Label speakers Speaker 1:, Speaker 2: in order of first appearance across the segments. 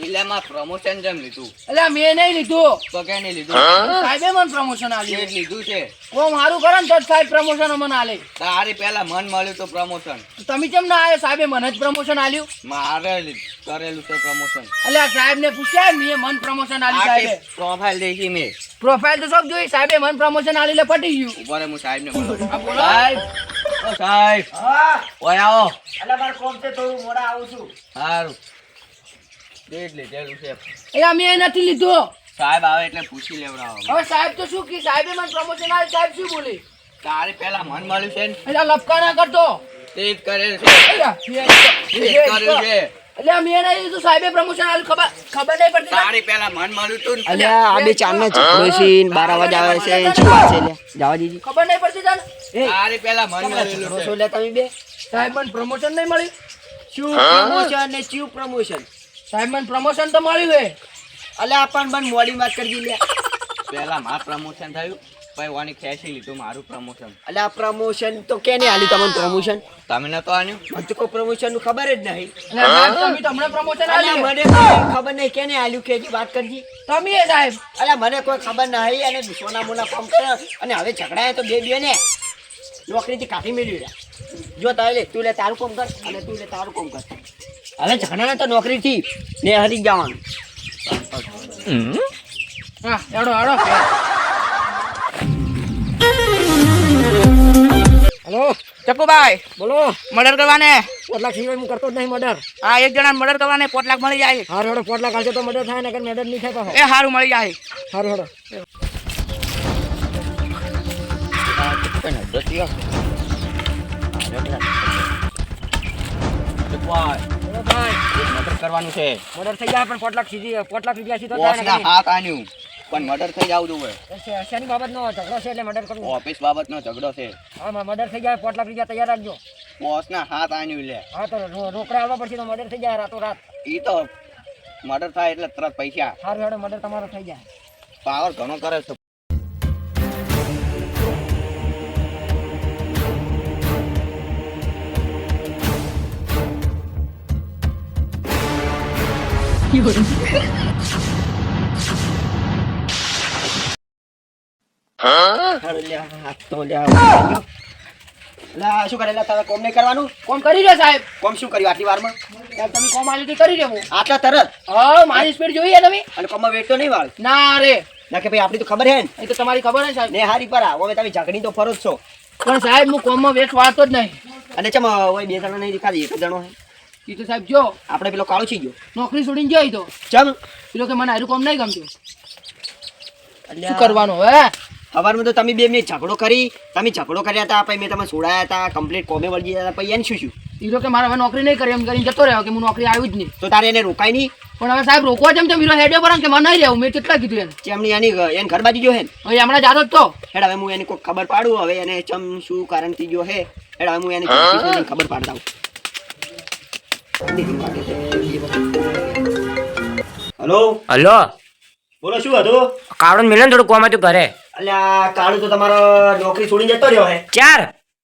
Speaker 1: એટલે માં પ્રમોશન જેમ લીધું
Speaker 2: એટલે મેં નહીં લીધું
Speaker 1: તો કે નહીં લીધું
Speaker 2: સાહેબે મને પ્રમોશન આલ્યું
Speaker 1: એ લીધું છે
Speaker 2: ઓ મારું કરે ને તો જ સાહેબ પ્રમોશન મને આલે
Speaker 1: તારી પેલા મન મળ્યું તો પ્રમોશન
Speaker 2: તમે કેમ ના આવ્યા સાહેબે મને જ પ્રમોશન આલ્યું
Speaker 1: મારે કરેલું છે પ્રમોશન
Speaker 2: એટલે આ સાહેબ ને પૂછ્યા મેં મન પ્રમોશન આલ્યું સાહેબે
Speaker 1: પ્રોફાઇલ દેખી મેં
Speaker 2: પ્રોફાઇલ તો સબ જોઈ સાહેબે મન પ્રમોશન આલી એટલે પટી ગયું
Speaker 1: ઉપર હું સાહેબ ને બોલો
Speaker 2: હા બોલો
Speaker 1: સાહેબ ઓ સાહેબ
Speaker 3: હા
Speaker 1: ઓય આવો
Speaker 3: એટલે મારે કોમ છે થોડું મોડા આવું છું
Speaker 1: સારું દેખ લીધેલું છે
Speaker 2: એટલે મેં નથી લીધું
Speaker 1: સાહેબ આવે એટલે પૂછી લેવડાવો
Speaker 2: હવે સાહેબ તો શું કી સાહેબે મને પ્રમોશન આલી સાહેબ શું બોલી
Speaker 1: તારી પેલા મન મળ્યું છે ને
Speaker 2: એટલે લપકા ના કરતો
Speaker 1: તે જ કરેલું છે તે જ કરેલું છે
Speaker 2: એટલે મેં નહીં લીધું સાહેબે પ્રમોશન આલ્યું ખબર નહીં પડતી
Speaker 1: તારી પેલા મન મળ્યું તું ને
Speaker 3: અલ્યા આ બે ચાર ના ઝઘડો છે 12 અવાજ આવે છે શું વાત છે લે જવા દીજી
Speaker 2: ખબર નહીં પડતી તને
Speaker 1: તારી પેલા મન મળેલું
Speaker 3: ઝઘડો
Speaker 1: છે
Speaker 3: છો લે તમે બે
Speaker 2: સાહેબ મને પ્રમોશન નહીં મળી
Speaker 3: શું પ્રમોશન ને ચીવ પ્રમોશન
Speaker 2: સાહેબ મને પ્રમોશન તો મળ્યું હે
Speaker 3: અલ્યા આપણ બન મોડી વાત કરજી લે
Speaker 1: પેલા મારું પ્રમોશન થયું પછી વાની ખેંચી લીધું મારું પ્રમોશન
Speaker 3: અલ્યા પ્રમોશન તો કેને આલી તમને પ્રમોશન
Speaker 1: તમે નતો આન્યું
Speaker 3: મને તો કોઈ પ્રમોશન નું ખબર જ નહીં
Speaker 2: એટલે સાહેબ તમે તમને પ્રમોશન
Speaker 3: અલ્યા
Speaker 2: આલ્યું
Speaker 3: મને કોઈ ખબર નહીં કેને આલ્યું કેજી વાત કરજી
Speaker 2: તમે એ સાહેબ
Speaker 3: અલ્યા મને કોઈ ખબર નહીં અને સોના મોના કામ કરે અને હવે ઝઘડાય તો બે ને નોકરીથી કાઢી મેળવી રહ્યા જો તારે લે તું લે તારું કામ કર અને તું લે તારું કામ કર હવે ઝઘડાને તો નોકરીથી ને હરી જવાનું
Speaker 2: હા એડો એડો
Speaker 4: હેલો ચક્કુભાઈ
Speaker 3: બોલો
Speaker 4: મર્ડર કરવાને
Speaker 3: 5 લાખ સિવાય હું કરતો જ નહીં મર્ડર
Speaker 4: હા એક જણા મર્ડર કરવાને 5 લાખ મળી જાય
Speaker 3: હારું હેડો 5 લાખ આવશે તો મર્ડર થાય ને મર્ડર નહીં થાય પાછો
Speaker 4: એ સારું મળી જાય
Speaker 3: હારું હેડો
Speaker 1: મર્ડર કરવાનું છે
Speaker 3: મર્ડર થઈ જાય પણ 5 લાખ સીધી 5 લાખ રૂપિયા સીધો
Speaker 1: બોસના હાથ આન્યું પણ મર્ડર થઈ જાવ જોઈએ
Speaker 3: શેની બાબતનો ઝઘડો છે એટલે મર્ડર કરવું
Speaker 1: ઓફિસ બાબતનો ઝઘડો છે
Speaker 3: હા મર્ડર થઈ જાય 5 લાખ રૂપિયા તૈયાર રાખજો
Speaker 1: બોસના હાથ આન્યું લે
Speaker 3: હા તો રોકડા આવવા પડશે તો મર્ડર થઈ જાય રાતો રાત
Speaker 1: ઈ તો મર્ડર થાય એટલે તરત પૈસા
Speaker 3: સારું હેડો મર્ડર તમારો થઈ જાય
Speaker 1: પાવર ઘણો કરે છે
Speaker 3: હેડો લે હાથ તો લે લા શું કરેલા તારે કોમ નહીં કરવાનું
Speaker 2: કોમ કરી રહ્યો સાહેબ
Speaker 3: કોમ શું કર્યું આટલી વારમાં
Speaker 2: સાહેબ તમે કોમ આલ્યું તો કરી રહ્યો હું
Speaker 3: આટલા તરત
Speaker 2: હા મારી સ્પીડ જોઈએ તમે
Speaker 3: અને કોમમાં વેટ તો નહીં વાળ
Speaker 2: ના રે
Speaker 3: ના કે ભાઈ આપણી તો ખબર હે ને
Speaker 2: એ તો તમારી ખબર હે સાહેબ
Speaker 3: ને હારી પર આવો તમે ઝઘડી તો ફરો જ છો
Speaker 2: પણ સાહેબ હું કોમમાં વેઠ વાળતો જ નહીં
Speaker 3: અને ચમ ઓય બે જણા નહીં દેખાડી એક જણો હે
Speaker 2: એ તો સાહેબ જો
Speaker 3: આપણે પેલો કાળો થઈ ગયો
Speaker 2: નોકરી છોડીને ગયો ઈ તો
Speaker 3: ચમ
Speaker 2: પેલો કે મને આયરું કોમ નહીં ગમતું શું
Speaker 3: અલ્યા
Speaker 2: કરવાનું હવે
Speaker 3: સવારમાં તો તમે બે મિનિટ ઝઘડો કરી તમે ઝઘડો કર્યા હતા પછી મેં તમે છોડાયા હતા કમ્પ્લીટ કોમે વળગી ગયા હતા પછી એને શું
Speaker 2: ઈ તો કે મારે હવે નોકરી નહીં કરી એમ કરીને જતો રહ્યો કે હું નોકરી આવ્યું જ નહીં
Speaker 3: તો તારે એને રોકાય નહીં
Speaker 2: પણ હવે સાહેબ રોકવા જેમ તેમ હીરો હેડ્યો પર કે મને નહીં રહેવું મેં કેટલા કીધું એને
Speaker 3: ચમની એની એને ઘર બાજુ જો હે ને
Speaker 2: હવે હમણાં જાતો જ તો
Speaker 3: હેડ હવે હું એને કોઈ ખબર પાડું હવે એને ચમ શું કારણથી જો હે હેડ હવે હું એને ચોક્કસ ખબર પાડતા હલો
Speaker 4: હલો
Speaker 3: બોલો શું હતું
Speaker 4: કાળું મિલન થોડું કોમ હતું ઘરે
Speaker 3: અલ્યા કાળુ તો તમારો નોકરી છોડીને જતો રહ્યો હે
Speaker 4: ચાર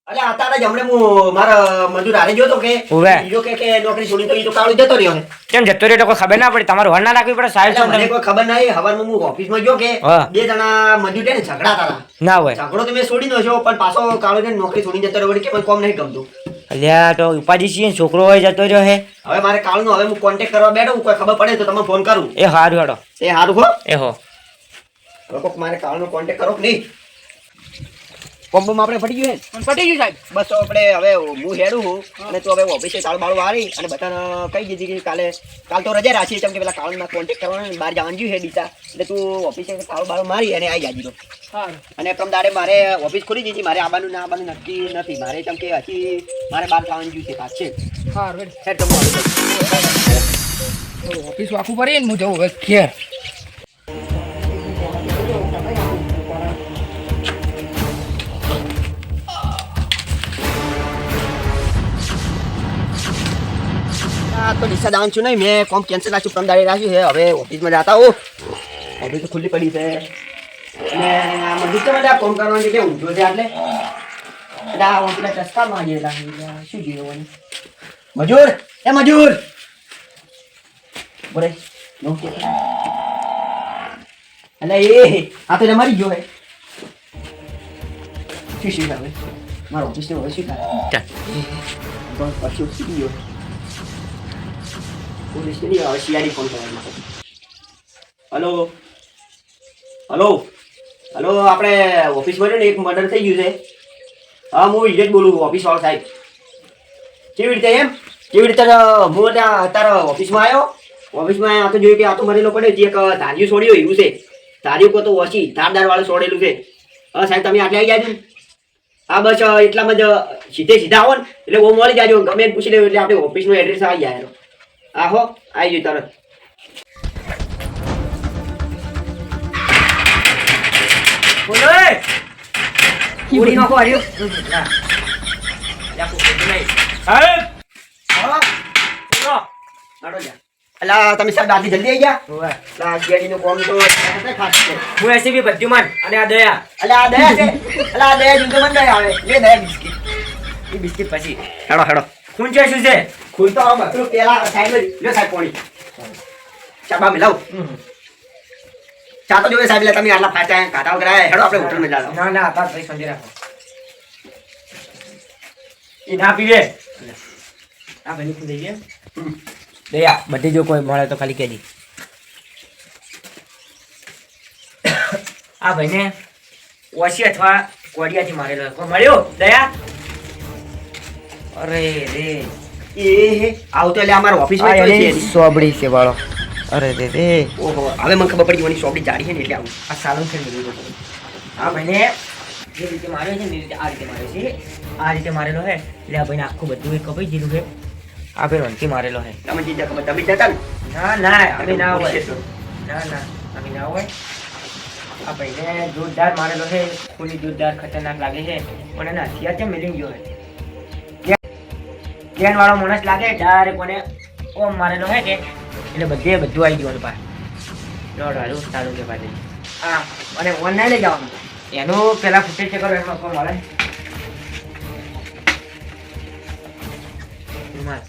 Speaker 3: અલ્યા અત્યારે જ હમણાં હું મારા મજૂર હારે ગયો તો કે
Speaker 4: ઉવે.
Speaker 3: બીજો કે નોકરી છોડીને તો ઈ તો કાળુ જતો રહ્યો હે
Speaker 4: કેમ જતો રહ્યો તો કોઈ ખબર ના પડી તમારે વર ના રાખવી પડે સાહેબ
Speaker 3: અલ્યા
Speaker 4: છો
Speaker 3: મને
Speaker 4: તમે?
Speaker 3: કોઈ ખબર નહીં હવારમાં હું ઓફિસમાં ગયો કે
Speaker 4: હા.
Speaker 3: બે જણા મજૂર ને ઝઘડાતા હતા
Speaker 4: ના હોય
Speaker 3: ઝઘડો તો મેં છોડી દો છો પણ પાછો કાળુ ને નોકરી છોડીને જતો રહ્યો વળી કે મને કોમ નહીં ગમતું
Speaker 4: અલ્યા તો ઉપાધિ છીએ ને છોકરો હોય જતો રહ્યો હે
Speaker 3: હવે મારે કાળુનો હવે હું કોન્ટેક્ટ કરવા બેઠો કોઈ ખબર પડે તો તમને ફોન કરું
Speaker 4: એ હારું હેડો
Speaker 3: એ સારું હો
Speaker 4: એ હો
Speaker 3: હવે કોક મારે કાળુનો કોન્ટેક્ટ કરો કે નહીં કોમ્બોમાં આપણે ફટી ગયું હે
Speaker 2: પણ પટી ગયું સાહેબ
Speaker 3: બસ તો આપણે હવે હું હેડું છું અને તું હવે ઓફિસે તાળું બાળું વાળી અને બધાને કહી દીધી કે કાલ તો રજા રાખી કેમ કે પેલા કાળુના કોન્ટેક્ટ કરવાનો ને બહાર જવાનું છે ડીસા એટલે તું ઓફિસે તાળું બાળું મારી અને આવી જાજી તો
Speaker 2: સારું
Speaker 3: અને પ્રમદાડે મારે ઓફિસ ખોલી દીધી મારે આવવાનું ના આવવાનું નક્કી નથી મારે કેમ કે હજી મારે બહાર જવાનું છે પાછ છે
Speaker 2: સારું
Speaker 3: હેડ તો હું
Speaker 2: ઓફિસ વાખું પડી ને હું જવું હવે ઘેર
Speaker 3: તો ડીસા જવાનું છું નહીં મેં કોમ કેન્સલ રાખ્યું પ્રમદાડે રાખ્યું છે હવે ઓફિસમાં જતા હો ઓફિસ તો ખુલ્લી પડી છે અને મંદિર તો બધા કોમ કરવાની કે ઊંધો છે એટલે પેલા ચસ્કા માંગેલા શું જોયું મજૂર એ મજૂર બોલે અલે એ આ તો મરી ગયો હે શું હવે મારો ઓફિસ ને હવે શું થાય
Speaker 4: ચાલ
Speaker 3: પછી ઉઠી ગયો પોલીસ ને હવે સીઆઈડી ફોન કરવાનો હલો હલો હલો આપણે ઓફિસમાં ને એક મર્ડર થઈ ગયું છે હા હું વિજય બોલું ઓફિસ વાળો સાહેબ કેવી રીતે એમ કેવી રીતે હું ત્યાં અત્યારે ઓફિસમાં આવ્યો ઓફિસમાં આ તો જોયું કે આ તો મરેલો પડે જે એક ધાર્યું છોડ્યું એવું છે ધાર્યું કો તો ઓછી ધારદાર વાળું છોડેલું છે હા સાહેબ તમે આટલે આવી જાજો હા બસ એટલામાં જ સીધા આવો ને એટલે બહુ મળી જાજો ગમે એને પૂછી લેવું એટલે આપણે ઓફિસનું એડ્રેસ આવી જાય આહો આવી જાય તરત
Speaker 4: બોલો પૂરી નાખો આવ્યો સાહેબ
Speaker 3: હા
Speaker 4: બોલો
Speaker 3: હાડો જા અલા તમે સાહેબ આટલી જલ્દી આવી ગયા
Speaker 4: ઓવે
Speaker 3: અલા સીઆઈડીનું કામ તો ખાસ છે
Speaker 4: હું એસીપી બધ્યુમાન અને આ દયા
Speaker 3: અલા આ દયા છે અલા આ દયા જુદો મન દયા આવે લે દયા બિસ્કિટ
Speaker 4: એ બિસ્કિટ પછી
Speaker 3: હેડો હેડો
Speaker 4: ખૂન છે શું છે
Speaker 3: ખુલતો આવ બકરું પેલા સાઈડ લ્યો સાહેબ પાણી ચાબા મિલાવ ચા તો જોવે સાહેબ એટલે તમે આટલા ફાટા કાઢાવ કરાય હેડો આપણે હોટલમાં જાવ
Speaker 4: ના ના બસ ભાઈ સમજી રાખો એ ના પીવે આ ભાઈ ખુદ દઈએ દયા બધી જો કોઈ મળે તો ખાલી કહેજી આ ભાઈને ઓછી અથવા કોડિયાથી મારેલો કોઈ મળ્યો દયા અરે રે
Speaker 3: એ આવ તો એટલે અમારા ઓફિસમાં જ છે
Speaker 4: સોબડી છે વાળો અરે રે રે
Speaker 3: ઓહો હવે મને ખબર પડી મને સોપડી જાડી છે ને એટલે આવું
Speaker 4: આ સાલું છે મેરું આ ભાઈને જે રીતે માર્યો છે ને એ રીતે આ રીતે માર્યો છે આ રીતે મારેલો હે એટલે આ ભાઈને આખું બધું એ કપાઈ દીધું છે આ ભાઈ રણથી મારેલો હે
Speaker 3: તમે જીજા ખબર તમે જતા ને
Speaker 4: ના ના અમે ના હોય ના ના અમે ના હોય આ ભાઈને જોરદાર મારેલો છે ખૂની જોરદાર ખતરનાક લાગે છે પણ એના હથિયાર છે મિલિંગ ગયો હે ગેન વાળો માણસ લાગે જ્યારે કોને ઓમ મારેલો હે કે એટલે બધું આવી ગયું પાસે દોડ વાળું સારું કે પાછી હા અને ઓનલાઈન લઈ જવાનું એનું પેલા ફૂટેજ ચેક કરો એમાં કોઈ મળે રૂમાલ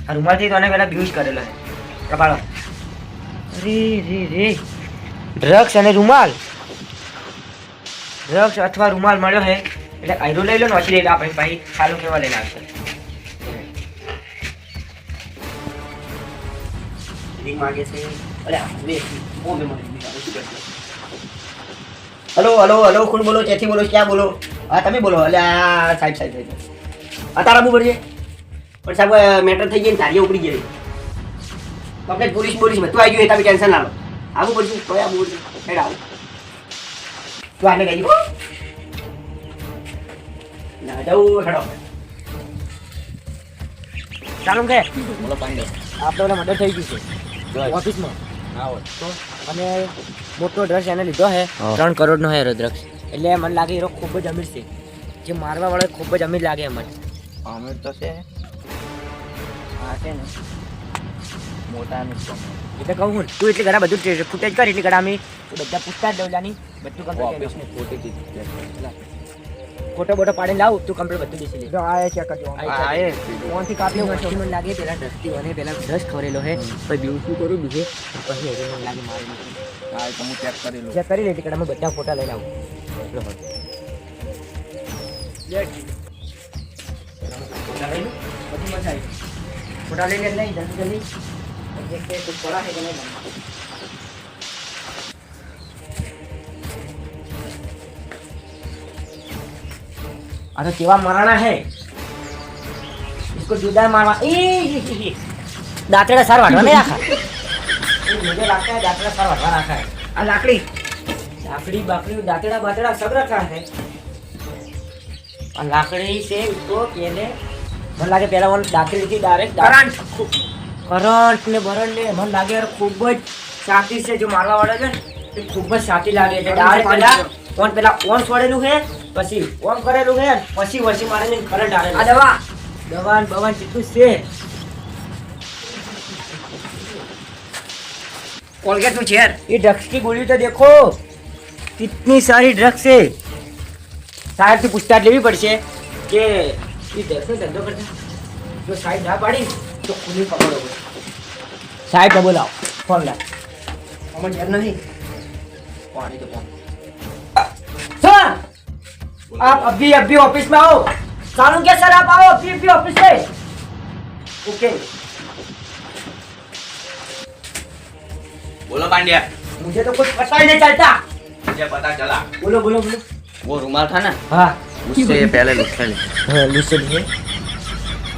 Speaker 4: આ રૂમાલથી તો પેલા યુઝ કરેલો છે કપાળો રે રે રે ડ્રગ્સ અને રૂમાલ ડ્રગ્સ અથવા રૂમાલ મળ્યો છે એટલે આયરો લઈ લો ને ઓછી લઈ લો આપણે ભાઈ સારું કેવા લઈને આવશે
Speaker 3: રિંગ માગે છે અરે વે ઓ મે મને શું કરશે હેલો હેલો હેલો કોણ બોલો ક્યાંથી બોલો ક્યાં બોલો હા તમે બોલો એટલે આ સાહેબ આ તારા બુ પડશે પણ સાહેબ મેટર થઈ ગઈ ને તારીઓ ઉપડી ગઈ કમ્પ્લેટ પોલીસ બધું આવી ગયું તમે ટેન્શન ના લો આવું પડશે તો આવું પડશે હેડ આવું તું આને કહી ના જાઉં હેડો
Speaker 4: ચાલુ કે
Speaker 1: બોલો પાંડે
Speaker 4: આપણે મર્ડર થઈ ગયું છે ઓફિસમાં તો અને મોટો ડ્રગ્સ એને લીધો છે 3 કરોડનો છે ડ્રગ્સ એટલે મને લાગે એ ખૂબ જ અમીર છે જે મારવા વાળો ખૂબ જ અમીર લાગે મને
Speaker 1: અમે તો છે હા છે ને મોટાનું
Speaker 4: એટલે કહું હું તું એટલી ઘણા બધું ફૂટેજ કર એટલી ઘણા અમે બધા પૂછતા જ દઉલાની બધું કમ્પ્લીટ
Speaker 1: ઓફિસની ખોટી ચીજ
Speaker 4: ફોટો બોટો પાડીને લાવ તું કમ્પ્લીટ બધું બેસી લે
Speaker 2: આ ચેક કરજો
Speaker 4: ફોનથી કાપી મને લાગે પેલા ડસ્ટી મને પેલા બ્રશ ખવરેલો છે પછી બીજું શું કરું બીજે પછી હજી મને લાગે મારેલું
Speaker 1: હા તો હું ચેક કરી લઉં
Speaker 4: ચેક કરી લે એટલે અમે બધા ફોટા લઈને આવું ફોટા લઈને લઈ જલ્દી कुछ पड़ा है कि नहीं अरे केवा मराना है इसको जुदा मारवा दांतड़ा सार वाटवा नहीं रखा मुझे लगता है दांतड़ा सार वाटवा रखा है आ लाकड़ी बाकड़ी दांतड़ा बातड़ा सब रखा है और लाकड़ी से इसको पहले मन लागे पहला वन दांतड़ी थी डायरेक्ट करंट ने भरण ने मन लागे यार खूब જ સાથી છે જો મારવા વાળા છે એ ખૂબ જ સાથી લાગે છે ડાયરેક્ટ પેલા ઓન છોડેલું છે પછી ઓન કરેલું છે પછી વસી મારીને કરંટ આવે આ દવા બવાન કેટલું છે कोलगेट में चेयर ये ड्रग्स की गोली तो देखो कितनी सारी ड्रग्स है साहब से पूछताछ लेवी पड़શે કે ये ड्रग्स में धंधो करता जो साहब ना पाड़ी तो खुली पकड़ो साहब को बोलाओ फोन ला
Speaker 3: અમાર ઘેર નહીં પાણી તો પાણી
Speaker 4: सर आप अभी ऑफिस में आओ सालू क्या सर आप आओ अभी ऑफिस में ओके
Speaker 1: बोलो पांड्या,
Speaker 4: मुझे तो कुछ पता ही नहीं चलता
Speaker 1: मुझे पता चला
Speaker 4: बोलो बोलो बोलो
Speaker 1: वो रुमाल था ना
Speaker 4: हाँ
Speaker 1: उससे पहले लुस्से ले
Speaker 4: हाँ लूसे लिए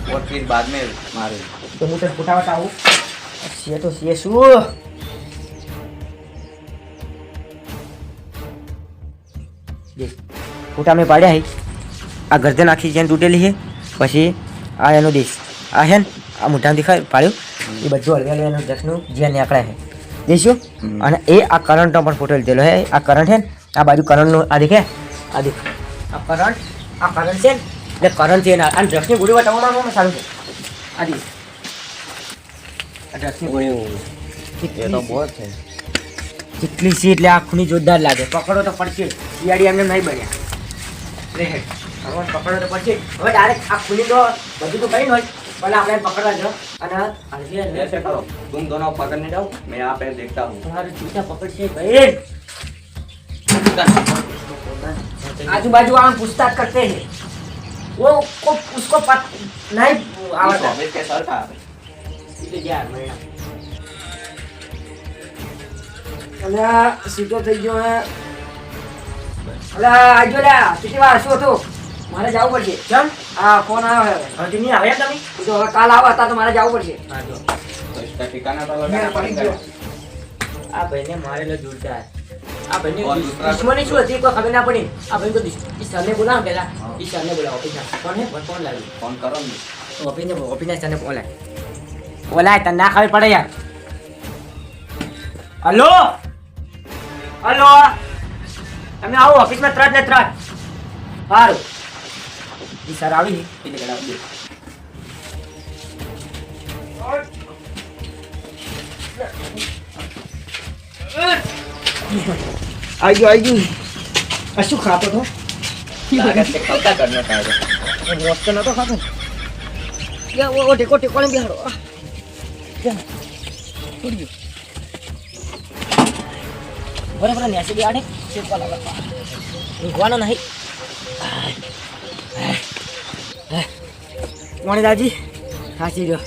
Speaker 1: और फिर बाद में मारे
Speaker 4: तो मुझे फटाफट आओ ये तो ये शू ફોટા મેં પાડ્યા હે આ ગરદન આખી જેન તૂટેલી છે પછી આ એનો દેશ આ હે ને આ મોઢામાં દેખાય પાડ્યું એ બધું હળવેલું એનું જસનું જ્યાં નીકળે છે દેખ્યું અને એ આ કરંટનો પણ ફોટો લીધેલો છે આ કરંટ છે ને આ બાજુ કરંટનું આ દેખે આ દેખ આ કરંટ છે ને એટલે કરંટ છે આ ડ્રગ્સની ગોળી બતાવવામાં સારું છે આ દેખ આ ડ્રગ્સની ગોળી
Speaker 1: ये तो बहुत है
Speaker 4: કેટલી સી એટલે આ ખૂની જોરદાર લાગે પકડો તો પડશે સીઆડી એમને નહીં બન્યા લે ભગવાન પકડો તો પડશે હવે ડાયરેક્ટ આ ખૂની તો બધું તો કઈ ન હોય પણ આપણે પકડવા જો અને
Speaker 1: ऐसे करो तुम दोनों पकड़ने जाओ मैं यहाँ पे देखता हूँ
Speaker 4: તમારું ચીટા પકડશે ભાઈ आजू बाजू आम पूछताछ करते हैं वो को उसको नहीं आवड़ता
Speaker 1: ऑफिस के सर कहाँ पे
Speaker 4: सीधे जा मैडम અલ્યા સીધો થઈ ગયો હે અલ્યા આજો લે કેટલી વાર શું હતું મારે જવું પડશે કેમ આ ફોન આવ્યો હે હજી નહીં આવ્યા તમે તો હવે કાલ આવો હતા તો મારે જવું પડશે હા જો
Speaker 1: तो इसका ठिकाना तो
Speaker 4: મેં
Speaker 1: लगाना
Speaker 4: પડી
Speaker 1: पड़ेगा
Speaker 4: ગયો આ ભાઈને મારેલો જોરદાર આ ભાઈને
Speaker 1: और दूसरा
Speaker 4: દુશ્મની શું હતી કોઈ ખબર ના પડી આ ભાઈ તો ઈ સરને બોલાવો પેલા ઈ સરને બોલાવો ઓફિસના કોણ હે ફોન લાવ્યો
Speaker 1: फोन करो नहीं
Speaker 4: ઓફિસના સરને બોલાય બોલાય તને ના ખબર પડે યાર હલો હલો તમે આવો ઓફિસમાં ત્રણ ને ત્રણ સારું ઈ સર આવી એટલે કડાવ દે આવી ગયું આ શું ખાતો હતો
Speaker 1: लागत से कब तक करना चाहिए
Speaker 4: મોસ્ત નતો ખાતો ઓ ટેકો ટેકો ને બેહાડો બરાબર ને એસી આડે ચેપવા લાગા ઊંઘવાનો નહીં મોણે દાજી હાસી રહ્યો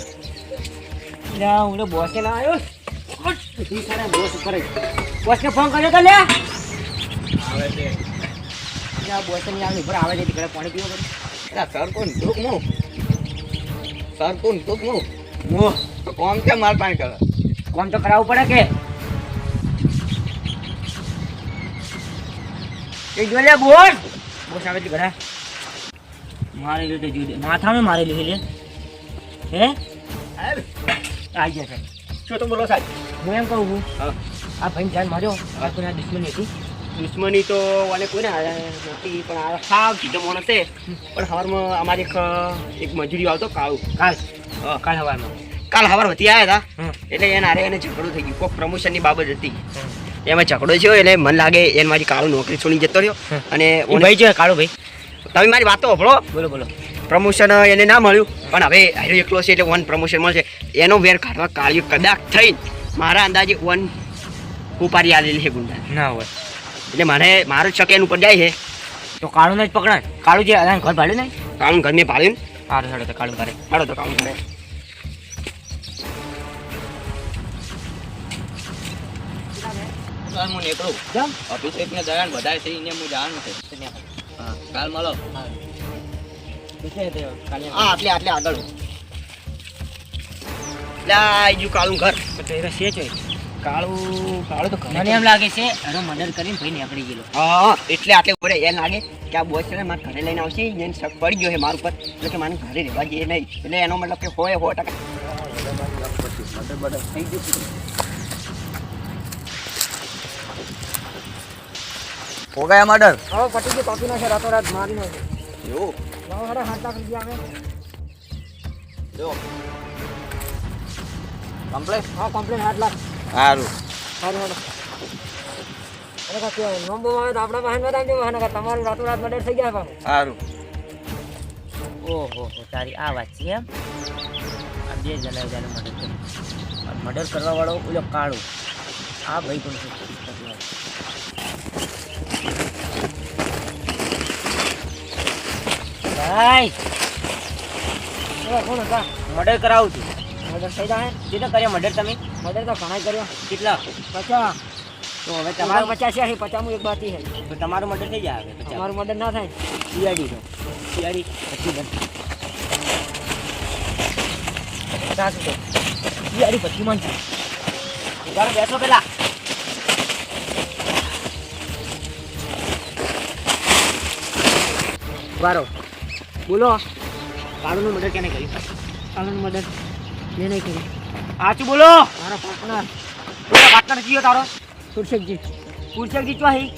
Speaker 4: લ્યા હું બોસ ના આવ્યો ઈ સારા બોસ કરે બોસને ફોન કર્યો તો લે
Speaker 1: આવે છે
Speaker 4: લ્યા બોસ ની આવે ઉપર આવે છે તીકડે પાણી પીવો પડે
Speaker 1: અરે સર કોણ ધૂક મો સર કોણ ધૂક મો તો કોમ કે માર પાણી કરે
Speaker 4: કોમ તો કરાવવું પડે કે એ જો લે બોસ બોસ આવે છે ઘરે મારે લીધે જુદે માથામાં મારે લીધે લે હે આઈ જશે
Speaker 3: શું તો બોલો સાહેબ
Speaker 4: હું એમ કહું છું
Speaker 1: હા
Speaker 4: આ ભાઈ જાન માર્યો આ કોના દુશ્મની હતી
Speaker 3: દુશ્મની તો વાલે કોઈને નથી પણ આ સાવ સીધો માણસ છે પણ સવારમાં અમારે એક મજૂરી આવતો કાળું
Speaker 4: કાલ
Speaker 3: હા.
Speaker 4: કાલ સવારમાં
Speaker 3: કાલ સવાર વધી આવ્યા હતા
Speaker 4: હમ.
Speaker 3: એટલે એને આરે એને ઝઘડો થઈ ગયો કોઈ પ્રમોશનની બાબત હતી એમાં ઝઘડો થયો એટલે મને લાગે એને મારી કાળું નોકરી છોડી જતો રહ્યો અને
Speaker 4: એ ભાઈ જો કાળો ભાઈ
Speaker 3: તમે મારી વાતો સાંભળો
Speaker 4: બોલો બોલો
Speaker 3: પ્રમોશન એને ના મળ્યું પણ હવે હારો એકલો છે એટલે વન પ્રમોશન મળશે એનો વેર કાઢવા કાળિયું કદાચ થઈને મારા અંદાજે વન ઉપાડી આવેલી છે ગુંડા
Speaker 4: ના હોય
Speaker 3: એટલે મારું શક એનું ઉપર જાય છે
Speaker 4: તો કાળું ને જ પકડાય કાળું જે અદાન ઘર ભાડ્યું નહીં
Speaker 3: કાળું ઘરને પાડ્યું
Speaker 4: સારું સારું તો કાળું કરે
Speaker 3: હાડો તો કાળું કરે
Speaker 1: સર હું નીકળું
Speaker 4: કેમ
Speaker 1: ઓફિસ ને દયાન વધારે છે એને હું જાણું છે હા કાલ મળો
Speaker 3: હા આટલે આગળ એટલે આ ગયું કાળું ઘર
Speaker 4: તો એ છે છે કાળું તો મને એમ લાગે છે એનો મર્ડર કરીને ભાઈ નીકળી ગયેલો
Speaker 3: હા એટલે આટલે ઉભરે એ લાગે કે આ બોસ છે ને મારા ઘરે લઈને આવશે એને શક પડી ગયો છે મારા ઉપર એટલે કે મારે ઘરે રહેવા જઈએ નહીં એટલે એનો મતલબ કે હોય 100% થઈ ગયું
Speaker 1: હો ગયા મર્ડર
Speaker 4: હવે પટી ગયો કોપી નાખે રાતોરાત મારી નાખે
Speaker 1: એવું
Speaker 4: સાડા 7 લાખ રૂપિયા આવે
Speaker 1: જો કમ્પ્લેટ
Speaker 4: હા કમ્પ્લેન 8 લાખ
Speaker 1: સારું
Speaker 4: સારું અરે કાંઈ નોંબો આવે તો આપણા વાહન બતાવજો વાહન તમારું રાતોરાત મર્ડર થઈ ગયા પાછું
Speaker 1: સારું
Speaker 4: ઓહો તારી આ વાત છે એમ આ બે જણા મર્ડર કર્યું મર્ડર કરવા વાળો ઓલો કાળો હા ભાઈ પણ ભાઈ કોણ હતા? મર્ડર કરાવું છું. મર્ડર થઈ જાય? કેટલા કર્યા મર્ડર તમે? મર્ડર તો ઘણા કર્યા. કેટલા? 50. તો હવે તમારું 50 છે, 50 એક બાકી છે. તો તમારું મર્ડર થઈ જાય. હવે તમારું મર્ડર ના થાય. સીઆઈડી તો સીઆઈડી પછી બંધ. સીઆઈડી પછી બંધ. ઉધારો બેસો પેલા. વારો બોલો. કાળુનું મર્ડર કેને કર્યું? કાળુનું મર્ડર મેં નહીં કર્યું. સાચું બોલો. મારો પાર્ટનર. બોલો પાર્ટનર કયો તારો? કુરશેકજી. કુરશેકજી ચો હી?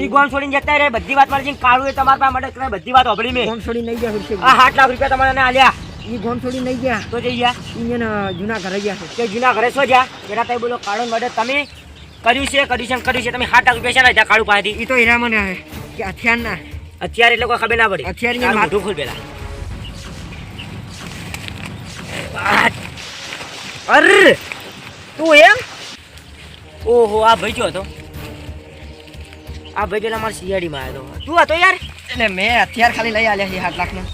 Speaker 4: ઈ ગોમ છોડીને જતા રહે. બધી વાત મારી કાળું એ તમારા પાસે મર્ડર કરે. બધી વાત સાંભળી મેં. ગોમ છોડી નહીં ગયા કુરશેકજી. આ 8 લાખ રૂપિયા તમારે આલ્યા. ઈ ગોમ છોડી નહીં ગયા. તો જઈ ગયા. ઈ જૂના ઘરે ગયા છે. તે જૂના ઘરે શું ગયા? એના તઈ બોલો કાળું મર્ડર તમે કર્યું છે. તમે 8 લાખ રૂપિયા છે ને ત્યાં કાળું પાસેથી. ઈ તો હીરા મને આવે કે હથિયાર ના. હથિયાર એટલે કોઈ ખબર ના પડી. હથિયાર માથું ખોલ પેલા. અરે તું એમ? ઓહો આ ભાઈ જો હતો. આ ભાઈ પેલા મારા સીઆઈડીમાં આવ્યો હતો. તું હતો યાર? એટલે મેં હથિયાર ખાલી લઈ આલ્યા છે 8 લાખના.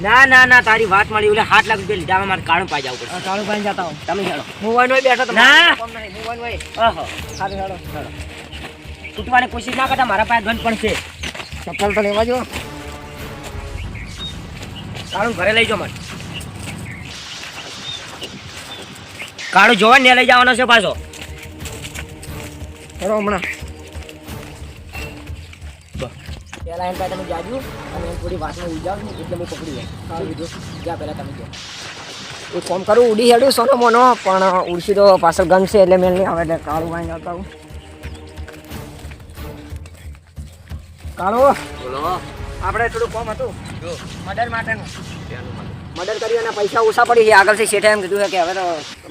Speaker 4: ના ના ના તારી વાત મળી. ઓલે 8 લાખ રૂપિયા લીધા. મારે કાળું પાઈ જવું પડે. કાળું પાઈ જતા હો તમે. હેડો મોબાઈલ હોય બેઠો તો ના મોબાઈલ હોય. ઓહો સારું હેડો હેડો. તૂટવાની કોશિશ ના કરતા. મારા પાસે ગન પણ છે. ચપ્પલ તો લેવા જો. કાળું ઘરે લઈ જાઓ મને. કાળું જોવા ને લઈ જવાનો છે પાછો. ચલો હમણાં પેલા એમ તમે જાજુ અને થોડી વાતમાં ઉજાવ ને એટલે મેં પકડી જાય. સારું કીધું. જા પહેલાં તમે જાઓ. એ ફોન કરું ઉડી હેડું સોનો મોનો પણ ઉડશી તો પાછળ ગન છે એટલે મેં નહીં આવે. એટલે કાળું વાંઈ આવતા હું. કાળું
Speaker 1: બોલો.
Speaker 4: આપણે થોડું કોમ હતું
Speaker 1: જો
Speaker 4: મર્ડર માટેનું.
Speaker 1: ત્યાંનું મને.
Speaker 4: મર્ડર કર્યું અને પૈસા ઓછા પડી છે. આગળથી શેઠે એમ કીધું છે કે હવે તો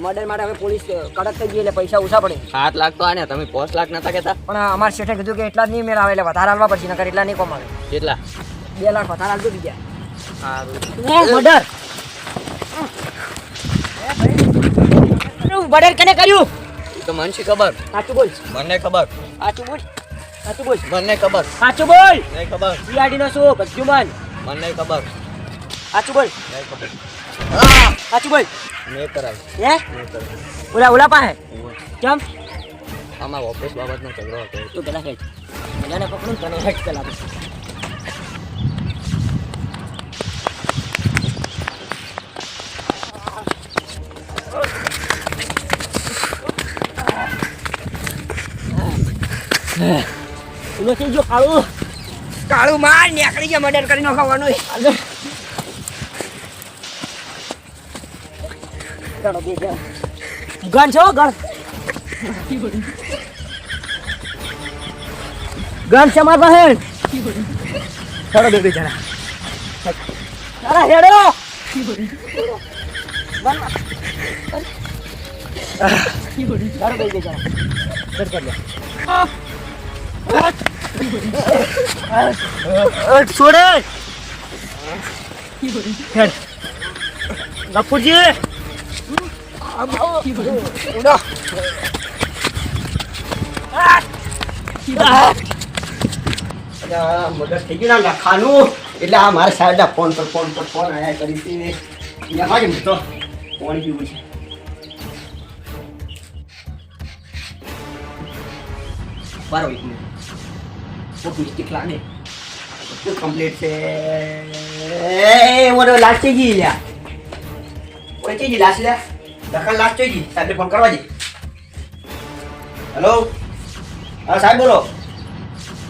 Speaker 4: મર્ડર માટે હવે પોલીસ કડક થઈ ગઈ એટલે પૈસા ઓછા પડે.
Speaker 1: 7 લાખ તો આને તમે 5 લાખ નતા કહેતા?
Speaker 4: પણ અમારા શેઠે કીધું કે એટલા જ નહીં મેળ આવે એટલે વધારે હાલવા પડશે. નકર એટલા નહીં કોમ આવે.
Speaker 1: કેટલા?
Speaker 4: 2 લાખ વધારે હાલતું બીજા.
Speaker 1: સારું.
Speaker 4: મર્ડર મર્ડર કેને કર્યું?
Speaker 1: એ તો મને શી ખબર.
Speaker 4: સાચું બોલ.
Speaker 1: મને ખબર.
Speaker 4: સાચું બોલ. સાચું બોલ.
Speaker 1: મને ખબર.
Speaker 4: સાચું બોલ.
Speaker 1: નહીં ખબર.
Speaker 4: સીઆઈડી નો શું બધું મન.
Speaker 1: મને ખબર.
Speaker 4: સાચું બોલ.
Speaker 1: નહીં ખબર.
Speaker 4: સાચું બોલ.
Speaker 1: મેં કરાવી.
Speaker 4: હે
Speaker 1: મેં કરાવી.
Speaker 4: ઓલા પાસે કેમ?
Speaker 1: આમાં ઓફિસ બાબતનો ઝઘડો હતો.
Speaker 4: તું પેલા હેડ. બધાને પકડું તને હેડ પેલા તો. તું થઈ ગયો કાળું. કાળું માર નીકળી ગયા. મર્ડર કરી નાખવાનું. ચાલો બે જા. ગન છો ગન. ગન છે મારા પાસે. ચાલો બે જણા. ચાલો હેડો. ચાલો બે જણા. છોડે ગફુરજી
Speaker 3: મદદ થઈ ગયું ના લખાનું એટલે આ મારા સાહેબ ફોન પર ફોન આયા કરી હતી. તો પાણી પીવું છે. બારો वो मिस्टेक लाने तो कंप्लीट से वो लास्ट चाहिए ल्या वो चाहिए लास्ट ल्या दखल लास्ट चाहिए साहब फोन करवा जी. हेलो हाँ साहब बोलो.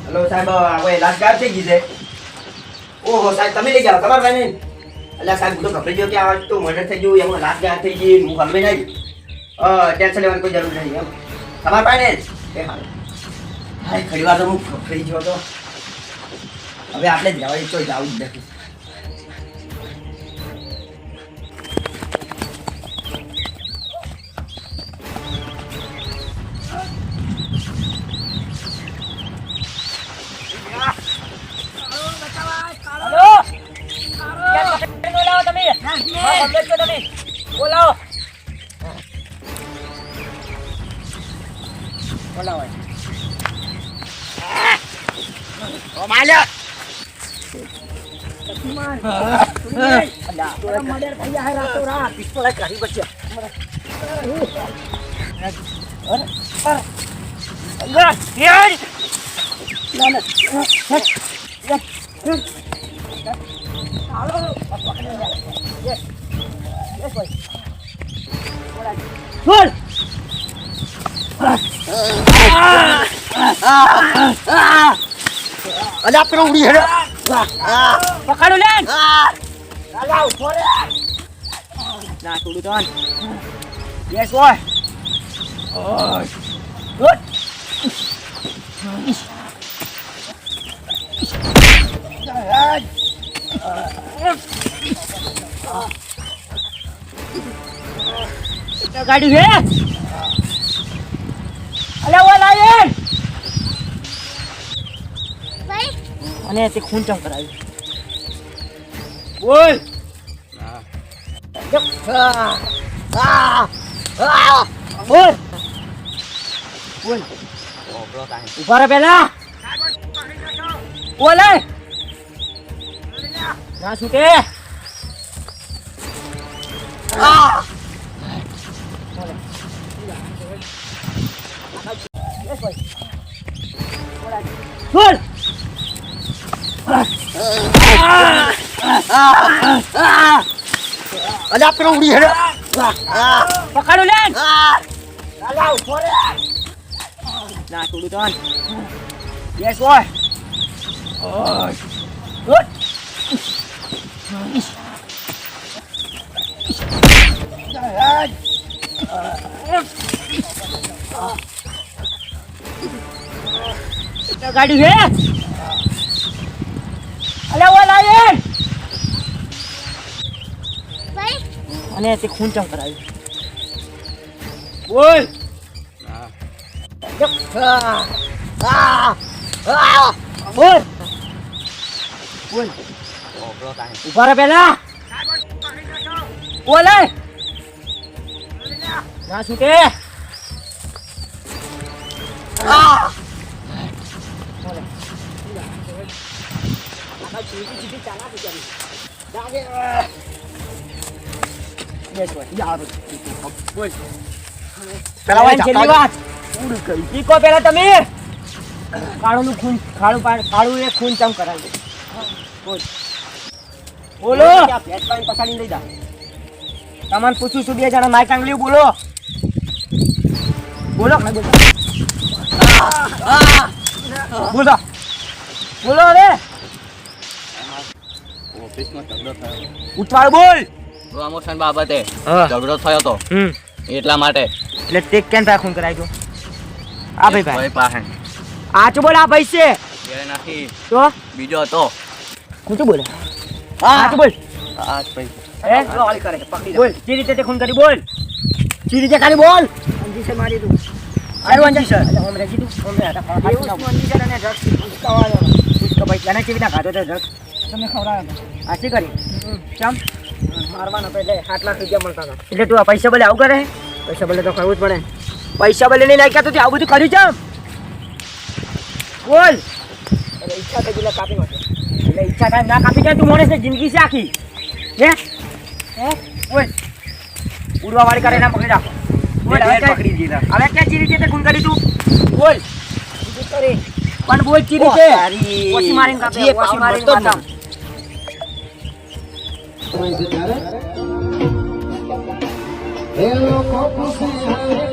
Speaker 3: हेलो साहब वो लास्ट गार्ड चाहिए છે. ઓહો સાહેબ તમે લઈ જાઓ તમારા ભાઈને. એટલે સાહેબ હું તો ગભરાઈ ગયો કે આ તો મર્ડર થઈ ગયું એમાં લાસ્ટ ગાર્ડ થઈ ગઈ. હું હલવે નહીં. ટેન્શન લેવાની કોઈ જરૂર નથી એમ તમારા ભાઈને એ હાલ. હા ઘણી વાર તો હું ગભરાઈ ગયો તો હવે આપણે જવા તો જવું જ નથી.
Speaker 4: બોલાવો તમે. બોલાવો. બોલાવો
Speaker 3: અલ્યા પેલો ઉડી હેડે
Speaker 4: પકડો લે ના થોડું તો યસ બોય ગુડ ગાડી છે અલ્યા ઓ લાયન અને તે ખૂન ચમ કરાવ્યું બોલ બોલ બોલ ઉભા રહે પેલા બોલે ના છૂટે બોલ
Speaker 3: અલ્યા પેલો ઉડી હેડે
Speaker 4: પકડો લે ના થોડું તો યસ બોય ગુડ ગાડી છે અલ્યા ઓ લાયન અને તે ખૂન ચમ કરાવ્યું બોલ બોલ બોલ ઉભા રહે પેલા બોલે ના છૂટે પેલા તમે કાળું ખૂન કાળું એ ખૂન ચમ કરાવી બોલો પસાડી લઈ જા તમને પૂછું છું 2 જણા માઇક આંગળીઓ બોલો બોલો બોલો બોલો હવે
Speaker 1: ઓફિસમાં ઝઘડો થયો
Speaker 4: ઉઠવાડ બોલ
Speaker 1: પ્રમોશન બાબતે
Speaker 4: હા.
Speaker 1: ઝઘડો થયો તો એટલા માટે
Speaker 4: એટલે તે કેમ ખૂન કરાવી દો આ ભાઈ
Speaker 1: ભાઈ પાસે
Speaker 4: આચું બોલ આ ભાઈ છે
Speaker 1: એ નથી
Speaker 4: તો
Speaker 1: બીજો હતો
Speaker 4: ખોટું બોલે આચું બોલ
Speaker 1: આ જ ભાઈ
Speaker 4: હે વાળી કરે પકડી બોલ જે રીતે તે ખૂન કરી બોલ જે રીતે ખાલી બોલ અંજી છે મારી તું આરું અંજી સર ઓમ રેજી તું ઓમ રે હતા એવું અંજી સર અને ડ્રગ્સ ઉસકાવાનો ઉસકા ભાઈ જાને કેવી ના ખાતો તો ડ્રગ્સ તમે ખવડાવ્યો આછી કરી કેમ મારવાનો એટલે 8 લાખ રૂપિયા મળતા હતા એટલે તું આ પૈસા બોલે આવું કરે પૈસા બોલે તો કરવું જ પડે પૈસા બોલે નહીં નાખ્યા તો તે આવું બધું કર્યું છે બોલ એટલે ઈચ્છા તો પેલા કાપી નાખે એટલે ઈચ્છા કાંઈ ના કાપી જાય તું મોને છે જિંદગી છે આખી હે બોલ ઉડવા વાળી કરે ના પકડી રાખો બોલ હવે પકડી દીધા હવે ક્યાં ચીરી રીતે ખૂન કરી તું બોલ પણ બોલ ચીરી છે ઓછી મારીને કાપે ઓછી મારીને માથામાં
Speaker 5: એ લોકો ખુશી